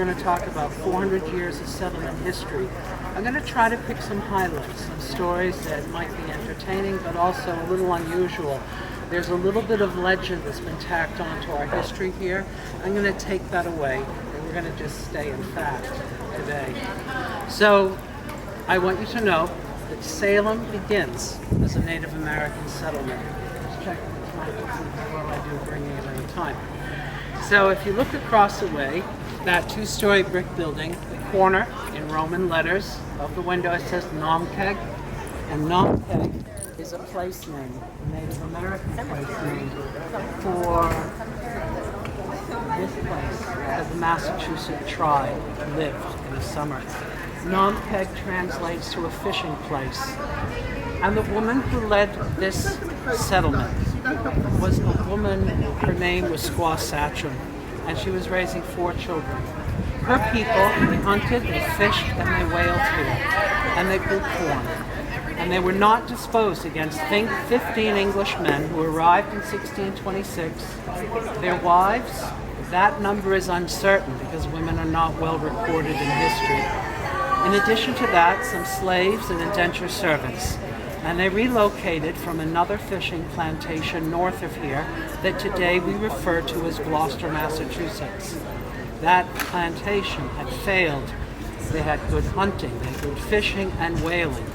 going to talk about 400 years of settlement history. I'm going to try to pick some highlights, some stories that might be entertaining but also a little unusual. There's a little bit of legend that's been tacked onto our history here. I'm going to take that away and we're going to just stay in fact today. So I want you to know that Salem begins as a Native American settlement. Let's check the time to see how well I do bringing it in time. So if you look across the way, that two-story brick building, the corner in Roman letters of the window, it says Nomkeg. And Nomkeg is a place name, a Native American place name for this place that the Massachusetts tribe lived in the summer. Nomkeg translates to a fishing place. And the woman who led this settlement was a woman, her name was Squaw Satcham, and she was raising 4 children. Her people, they hunted, they fished, and they whaled here, and they grew corn. And they were not disposed against 15 English men who arrived in 1626. Their wives, that number is uncertain because women are not well recorded in history. In addition to that, some slaves and indentured servants. And they relocated from another fishing plantation north of here that today we refer to as Gloucester, Massachusetts. That plantation had failed. They had good hunting, they had good fishing and whaling,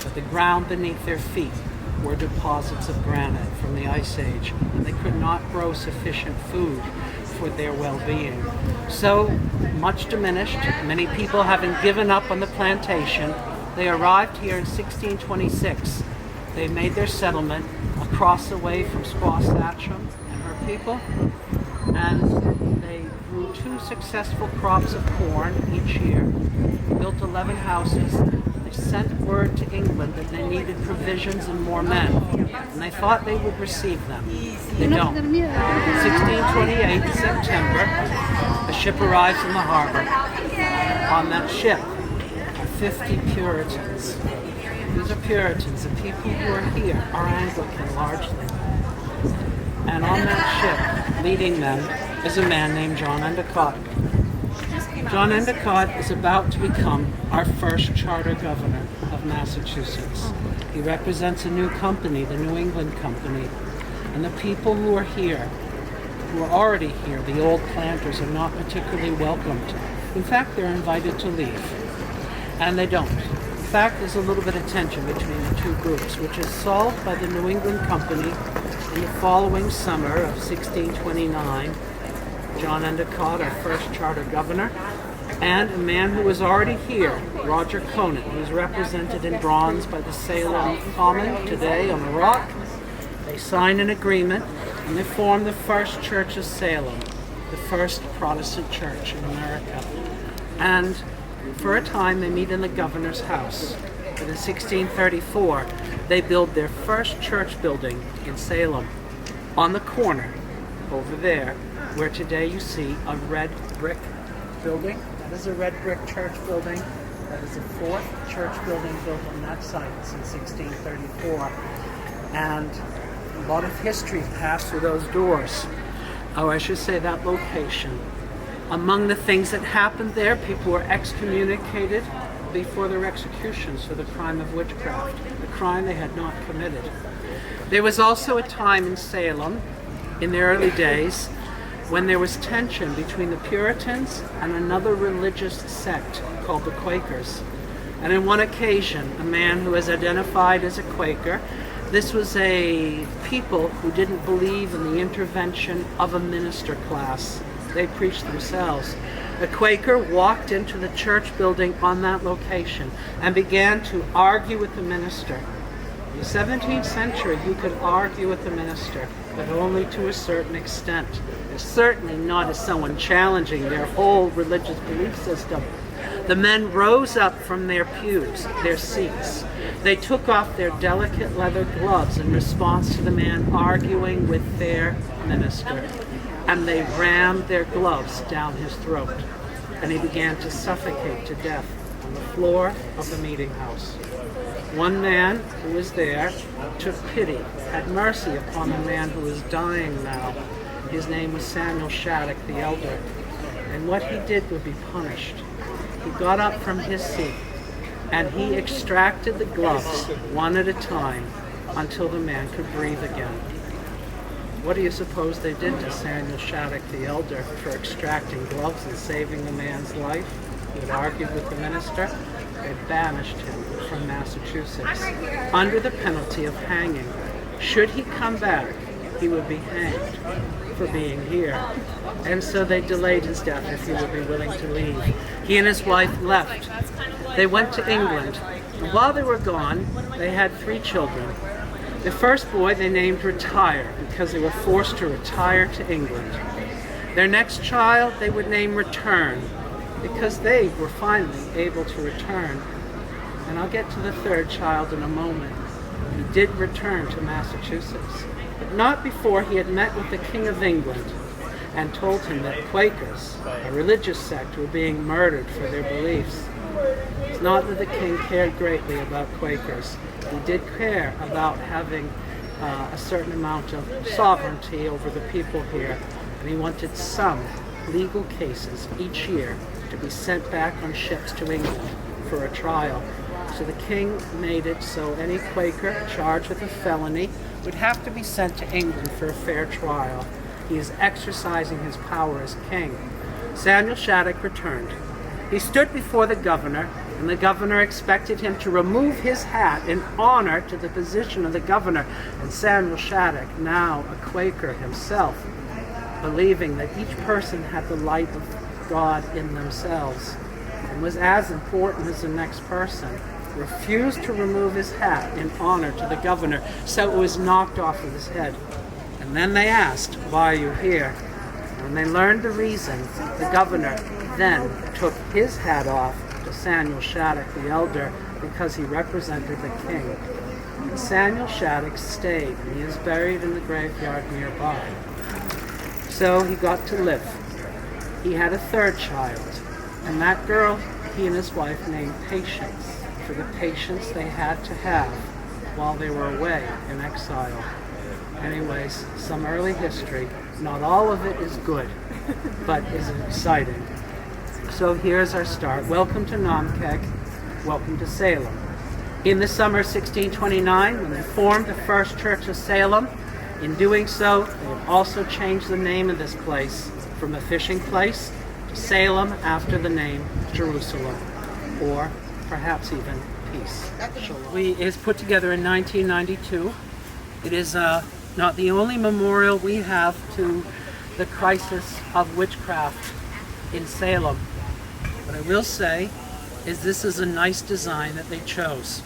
but the ground beneath their feet were deposits of granite from the Ice Age, and they could not grow sufficient food for their well-being. So, much diminished, many people having given up on the plantation, they arrived here in 1626. They made their settlement across the way from Squaw Satcham and her people, and they grew 2 successful crops of corn each year, built 11 houses. They sent word to England that they needed provisions and more men, and they thought they would receive them. They don't. In 1628, September, a ship arrives in the harbor. On that ship, 50 Puritans. These are Puritans. The people who are here are Anglican largely. And on that ship, leading them, is a man named John Endicott. John Endicott is about to become our first charter governor of Massachusetts. He represents a new company, the New England Company. And the people who are here, who are already here, the old planters, are not particularly welcomed. In fact, they're invited to leave. And they don't. In fact, there's a little bit of tension between the two groups, which is solved by the New England Company in the following summer of 1629. John Endicott, our first charter governor, and a man who was already here, Roger Conant, who is represented in bronze by the Salem Common today on the rock. They sign an agreement, and they form the First Church of Salem, the first Protestant church in America. And for a time, they meet in the governor's house. But in 1634, they build their first church building in Salem, on the corner, over there, where today you see a red brick building. That is a red brick church building. That is the 4th church building built on that site since 1634. And a lot of history passed through those doors. Oh, I should say that location. Among the things that happened there, people were excommunicated before their executions for the crime of witchcraft, a crime they had not committed. There was also a time in Salem, in the early days, when there was tension between the Puritans and another religious sect called the Quakers. And on one occasion, a man who was identified as a Quaker, this was a people who didn't believe in the intervention of a minister class. They preached themselves. A Quaker walked into the church building on that location and began to argue with the minister. In the 17th century, you could argue with the minister, but only to a certain extent. Certainly not as someone challenging their whole religious belief system. The men rose up from their pews, their seats. They took off their delicate leather gloves in response to the man arguing with their minister, and they rammed their gloves down his throat, and he began to suffocate to death on the floor of the meeting house. One man who was there took pity, had mercy upon the man who was dying now. His name was Samuel Shattuck the Elder. and what he did would be punished. He got up from his seat and he extracted the gloves one at a time until the man could breathe again. What do you suppose they did to Samuel Shattuck the elder for extracting gloves and saving the man's life? He had argued with the minister. They banished him from Massachusetts under the penalty of hanging. Should he come back, he would be hanged for being here. And so they delayed his death if he would be willing to leave. He and his wife left. They went to England. And while they were gone, they had 3 children. The first boy they named Retire because they were forced to retire to England. Their next child they would name Return because they were finally able to return. And I'll get to the third child in a moment. He did return to Massachusetts, but not before he had met with the King of England and told him that Quakers, a religious sect, were being murdered for their beliefs. It's not that the king cared greatly about Quakers. He did care about having a certain amount of sovereignty over the people here, and he wanted some legal cases each year to be sent back on ships to England for a trial. So the king made it so any Quaker charged with a felony would have to be sent to England for a fair trial. He is exercising his power as king. Samuel Shattuck returned. He stood before the governor, and the governor expected him to remove his hat in honor to the position of the governor. And Samuel Shattuck, now a Quaker himself, believing that each person had the light of God in themselves and was as important as the next person, refused to remove his hat in honor to the governor, so it was knocked off of his head. And then they asked, "Why are you here?" When they learned the reason, the governor then took his hat off to Samuel Shattuck the elder because he represented the king. And Samuel Shattuck stayed, and he is buried in the graveyard nearby. So he got to live. He had a third child, and that girl he and his wife named Patience, for the patience they had to have while they were away in exile. Anyways, some early history. Not all of it is good, but is exciting. So here's our start. Welcome to Namkeg. Welcome to Salem. In the summer of 1629, when they formed the first church of Salem, in doing so, they have also changed the name of this place from a fishing place to Salem after the name Jerusalem, or perhaps even peace. It is put together in 1992. It is not the only memorial we have to the crisis of witchcraft in Salem. What I will say is this is a nice design that they chose.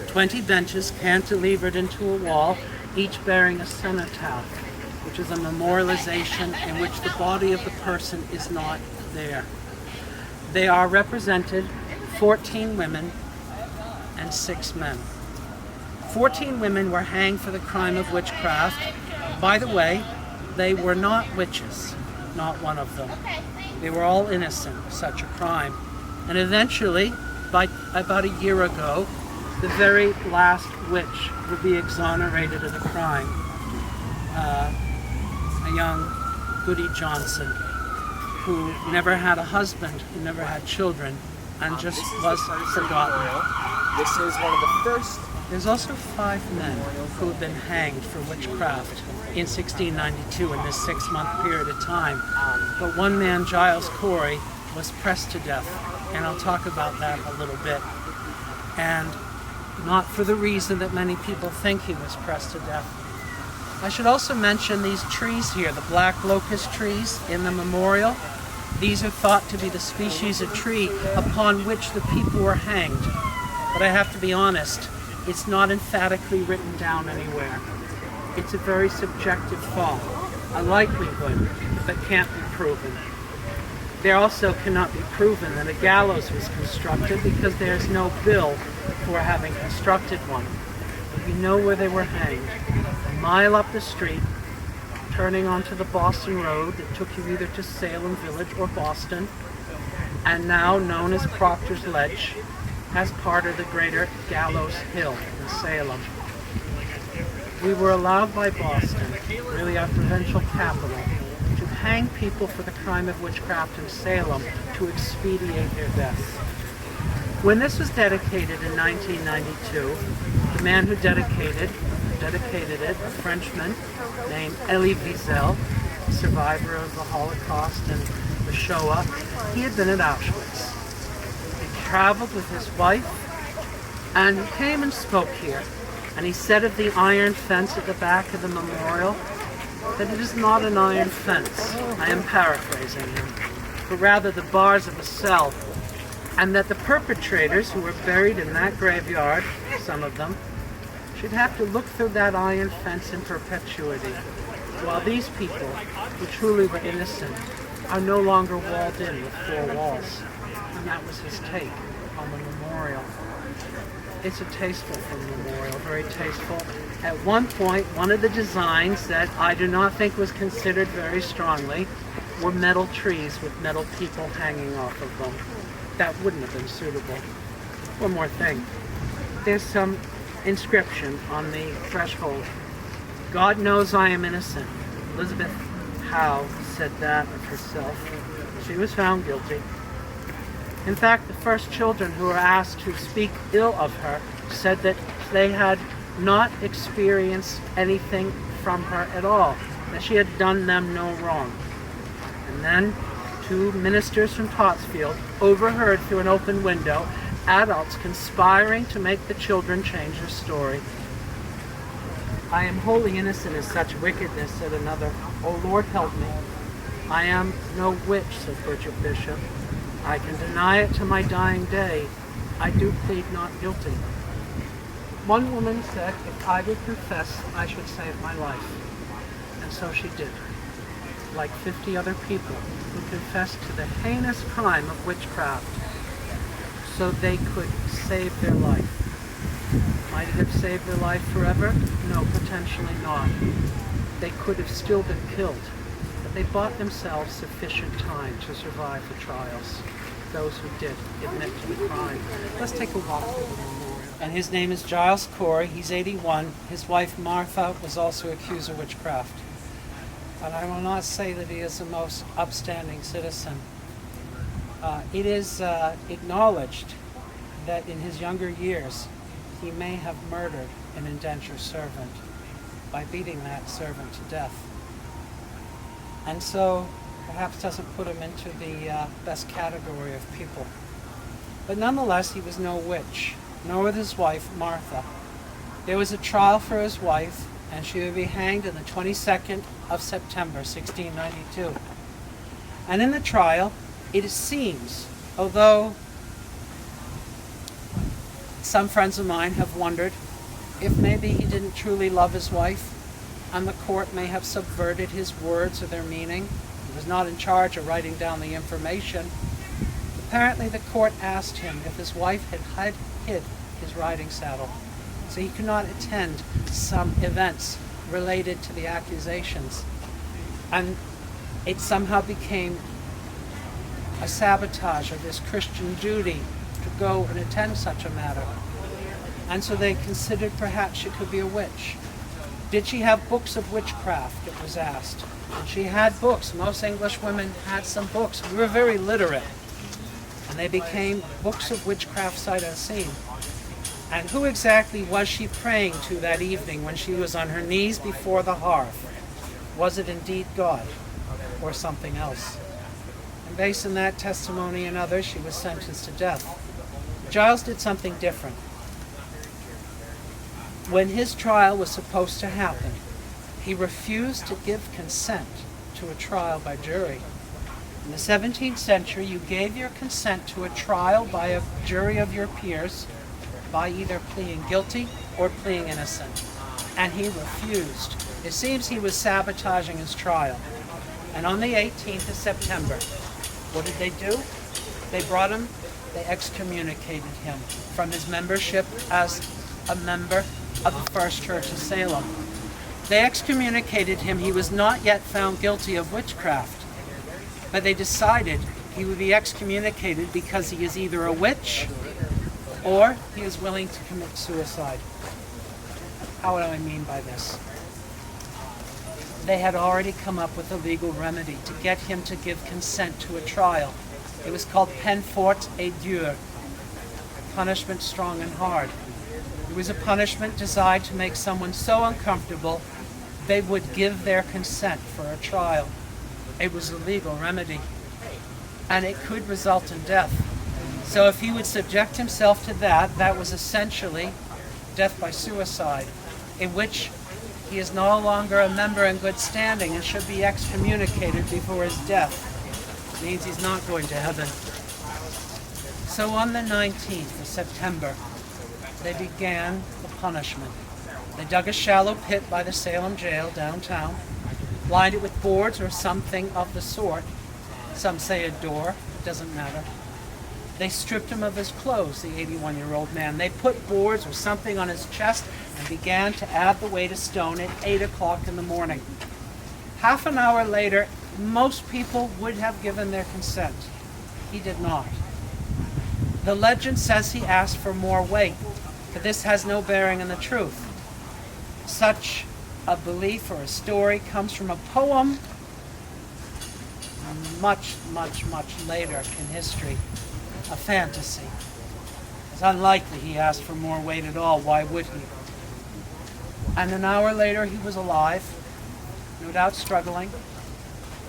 20 benches cantilevered into a wall, each bearing a cenotaph, which is a memorialization in which the body of the person is not there. They are represented 14 women and 6 men. 14 women were hanged for the crime of witchcraft. By the way, they were not witches, not one of them. They were all innocent of such a crime. And eventually, about a year ago, the very last witch would be exonerated of the crime. A young Goody Johnson, who never had a husband, who never had children, and just was forgotten. This is one of the first. There's also 5 men who have been hanged for witchcraft in 1692 in this 6-month period of time. But one man, Giles Corey, was pressed to death, and I'll talk about that a little bit. And not for the reason that many people think he was pressed to death. I should also mention these trees here, the black locust trees in the memorial. These are thought to be the species of tree upon which the people were hanged. But I have to be honest, it's not emphatically written down anywhere. It's a very subjective thought, a likelihood that can't be proven. There also cannot be proven that a gallows was constructed because there's no bill for having constructed one. But we know where they were hanged. A mile up the street, turning onto the Boston Road that took you either to Salem Village or Boston, and now known as Proctor's Ledge, as part of the greater Gallows Hill in Salem. We were allowed by Boston, really our provincial capital, to hang people for the crime of witchcraft in Salem to expedite their deaths. When this was dedicated in 1992, the man who dedicated it, a Frenchman named Elie Wiesel, survivor of the Holocaust and the Shoah, he had been at Auschwitz. He traveled with his wife, and he came and spoke here. And he said of the iron fence at the back of the memorial that it is not an iron fence, I am paraphrasing him, but rather the bars of a cell, and that the perpetrators who were buried in that graveyard, some of them, should have to look through that iron fence in perpetuity, while these people, who truly were innocent, are no longer walled in with four walls. And that was his take on the memorial. It's a tasteful memorial, very tasteful. At one point, one of the designs that I do not think was considered very strongly were metal trees with metal people hanging off of them. That wouldn't have been suitable. One more thing. There's some inscription on the threshold. God knows I am innocent. Elizabeth Howe said that of herself. She was found guilty. In fact, the first children who were asked to speak ill of her said that they had not experienced anything from her at all, that she had done them no wrong. And then two ministers from Tottsfield overheard through an open window adults conspiring to make the children change their story. I am wholly innocent of such wickedness, said another. Oh, Lord, help me. I am no witch, said Bridget Bishop. I can deny it to my dying day. I do plead not guilty. One woman said if I would confess, I should save my life. And so she did, like 50 other people who confessed to the heinous crime of witchcraft so they could save their life. Might it have saved their life forever? No, potentially not. They could have still been killed, but they bought themselves sufficient time to survive the trials. Those who did admit to the crime. Let's take a walk through the memorial. And his name is Giles Corey. He's 81. His wife Martha was also accused of witchcraft. But I will not say that he is the most upstanding citizen. It is acknowledged that in his younger years he may have murdered an indentured servant by beating that servant to death. And so perhaps doesn't put him into the best category of people. But nonetheless, he was no witch, nor with his wife, Martha. There was a trial for his wife, and she would be hanged on the 22nd of September, 1692. And in the trial, it seems, although some friends of mine have wondered if maybe he didn't truly love his wife, and the court may have subverted his words or their meaning. He was not in charge of writing down the information. Apparently the court asked him if his wife had hid his riding saddle, so he could not attend some events related to the accusations. And it somehow became a sabotage of his Christian duty to go and attend such a matter. And so they considered perhaps she could be a witch. Did she have books of witchcraft, it was asked. And she had books. Most English women had some books. We were very literate. And they became books of witchcraft sight unseen. And who exactly was she praying to that evening when she was on her knees before the hearth? Was it indeed God or something else? And based on that testimony and others, she was sentenced to death. Giles did something different. When his trial was supposed to happen, he refused to give consent to a trial by jury. In the 17th century, you gave your consent to a trial by a jury of your peers by either pleading guilty or pleading innocent. And he refused. It seems he was sabotaging his trial. And on the 18th of September, what did they do? They brought him, they excommunicated him from his membership as a member of the First Church of Salem. They excommunicated him. He was not yet found guilty of witchcraft, but they decided he would be excommunicated because he is either a witch or he is willing to commit suicide. How do I mean by this? they had already come up with a legal remedy to get him to give consent to a trial. It was called peine forte et dure, punishment strong and hard. It was a punishment designed to make someone so uncomfortable they would give their consent for a trial. It was a legal remedy, and it could result in death. So if he would subject himself to that, that was essentially death by suicide, in which he is no longer a member in good standing and should be excommunicated before his death. It means he's not going to heaven. So on the 19th of September, they began the punishment. They dug a shallow pit by the Salem jail downtown, lined it with boards or something of the sort. Some say a door, it doesn't matter. They stripped him of his clothes, the 81-year-old man. They put boards or something on his chest and began to add the weight of stone at 8 o'clock in the morning. Half an hour later, most people would have given their consent. He did not. The legend says he asked for more weight, but this has no bearing on the truth. Such a belief or a story comes from a poem much, much, much later in history, a fantasy. It's unlikely he asked for more weight at all. Why would he? And an hour later, he was alive, no doubt struggling.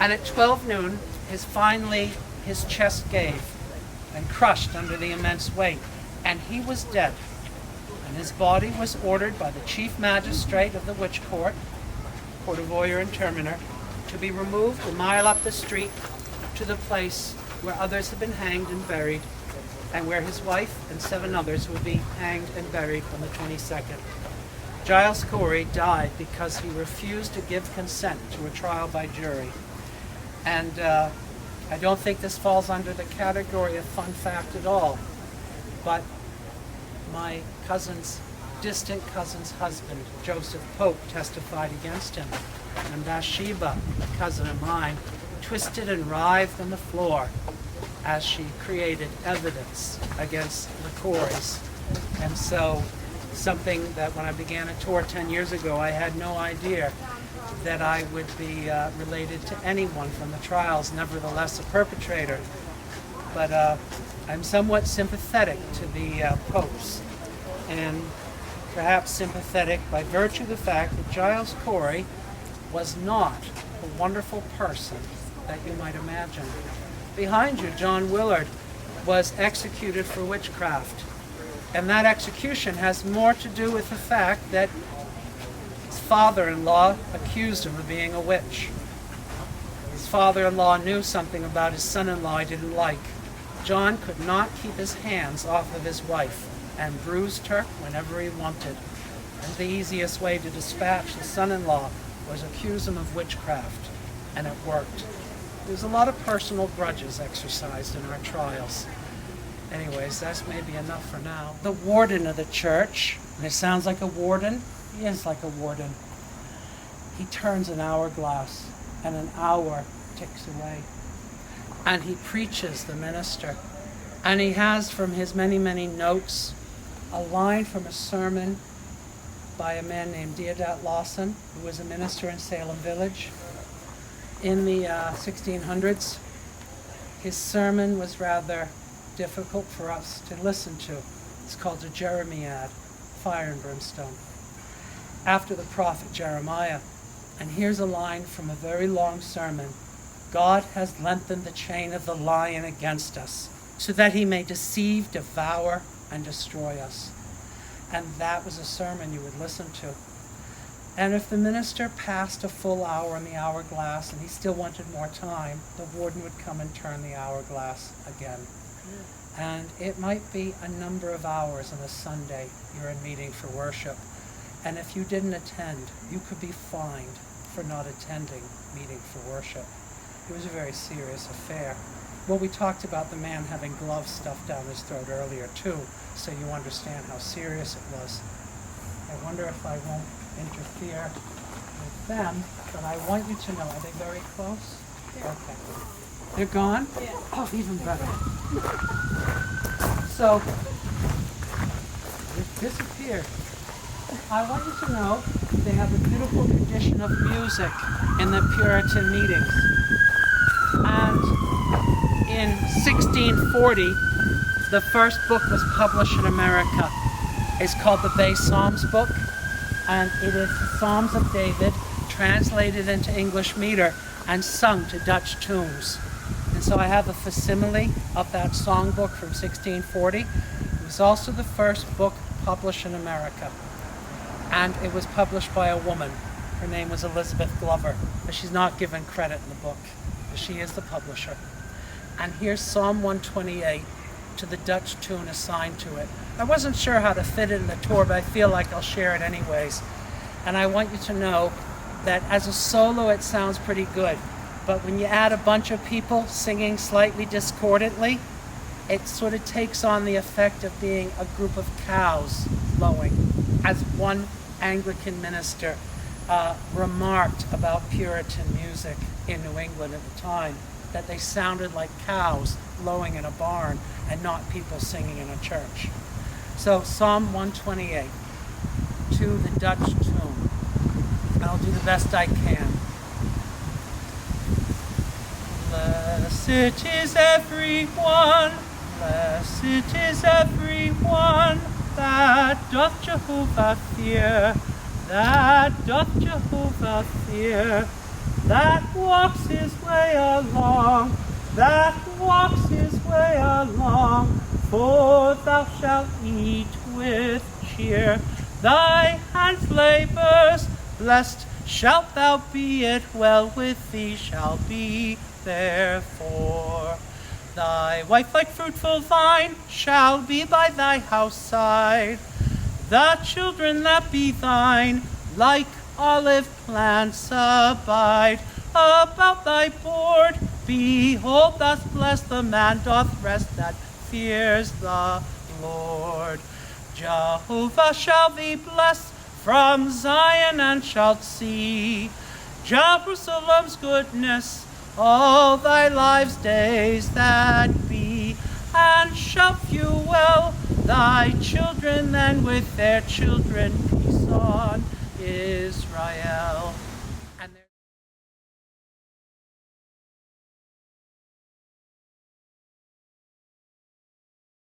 And at 12 noon, his chest gave and crushed under the immense weight, and he was dead. And his body was ordered by the chief magistrate of the witch court, Court of Oyer and Terminer, to be removed a mile up the street to the place where others had been hanged and buried, and where his wife and 7 others would be hanged and buried on the 22nd. Giles Corey died because he refused to give consent to a trial by jury. And I don't think this falls under the category of fun fact at all, but my distant cousin's husband, Joseph Pope, testified against him. And Bathsheba, a cousin of mine, twisted and writhed on the floor as she created evidence against the Coreys. And so, something that when I began a tour 10 years ago, I had no idea that I would be related to anyone from the trials, nevertheless a perpetrator. But I'm somewhat sympathetic to the Popes, and perhaps sympathetic by virtue of the fact that Giles Corey was not a wonderful person that you might imagine. Behind you, John Willard was executed for witchcraft. And that execution has more to do with the fact that his father-in-law accused him of being a witch. His father-in-law knew something about his son-in-law he didn't like. John could not keep his hands off of his wife and bruised her whenever he wanted. And the easiest way to dispatch the son-in-law was accuse him of witchcraft, and it worked. There's a lot of personal grudges exercised in our trials. Anyways, that's maybe enough for now. The warden of the church, and it sounds like a warden, he is like a warden. He turns an hourglass, and an hour ticks away. And he preaches the minister. And he has from his many, many notes a line from a sermon by a man named Deodat Lawson, who was a minister in Salem Village in the 1600s. His sermon was rather difficult for us to listen to. It's called the Jeremiad, Fire and Brimstone, after the prophet Jeremiah. And here's a line from a very long sermon. God has lengthened the chain of the lion against us, so that he may deceive, devour, and destroy us. And that was a sermon you would listen to. And if the minister passed a full hour in the hourglass and he still wanted more time, the warden would come and turn the hourglass again. And it might be a number of hours on a Sunday you're in meeting for worship. And if you didn't attend, you could be fined for not attending meeting for worship. It was a very serious affair. Well, we talked about the man having gloves stuffed down his throat earlier too, so you understand how serious it was. I wonder if I won't interfere with them, but I want you to know, are they very close? Yeah. Okay. They're gone? Yeah. Oh, even better. So, it disappeared. I want you to know they have a beautiful tradition of music. in the Puritan meetings. And in 1640, the first book was published in America. It's called the Bay Psalms book, and it is the Psalms of David translated into English meter and sung to Dutch tunes. And so I have a facsimile of that songbook from 1640. It was also the first book published in America. And it was published by a woman. Her name was Elizabeth Glover, but she's not given credit in the book, but she is the publisher. And here's Psalm 128 to the Dutch tune assigned to it. I wasn't sure how to fit it in the tour, but I feel like I'll share it anyways. And I want you to know that as a solo it sounds pretty good, but when you add a bunch of people singing slightly discordantly, it sort of takes on the effect of being a group of cows lowing, as one Anglican minister remarked about Puritan music in New England at the time, that they sounded like cows lowing in a barn and not people singing in a church. So Psalm 128 to the Dutch tune. I'll do the best I can. Blessed is everyone, blessed is everyone that doth Jehovah fear, that doth Jehovah fear, that walks his way along, that walks his way along, for thou shalt eat with cheer. Thy hands' labours blessed shalt thou be, it well with thee shall be therefore. Thy wife like fruitful vine shall be by thy house side, the children that be thine like olive plants abide about thy board. Behold, thus blessed the man doth rest that fears the Lord. Jehovah shall thee bless from Zion, and shalt see Jerusalem's goodness all thy life's days that be, and shalt view well thy children then with their children. Peace on Israel.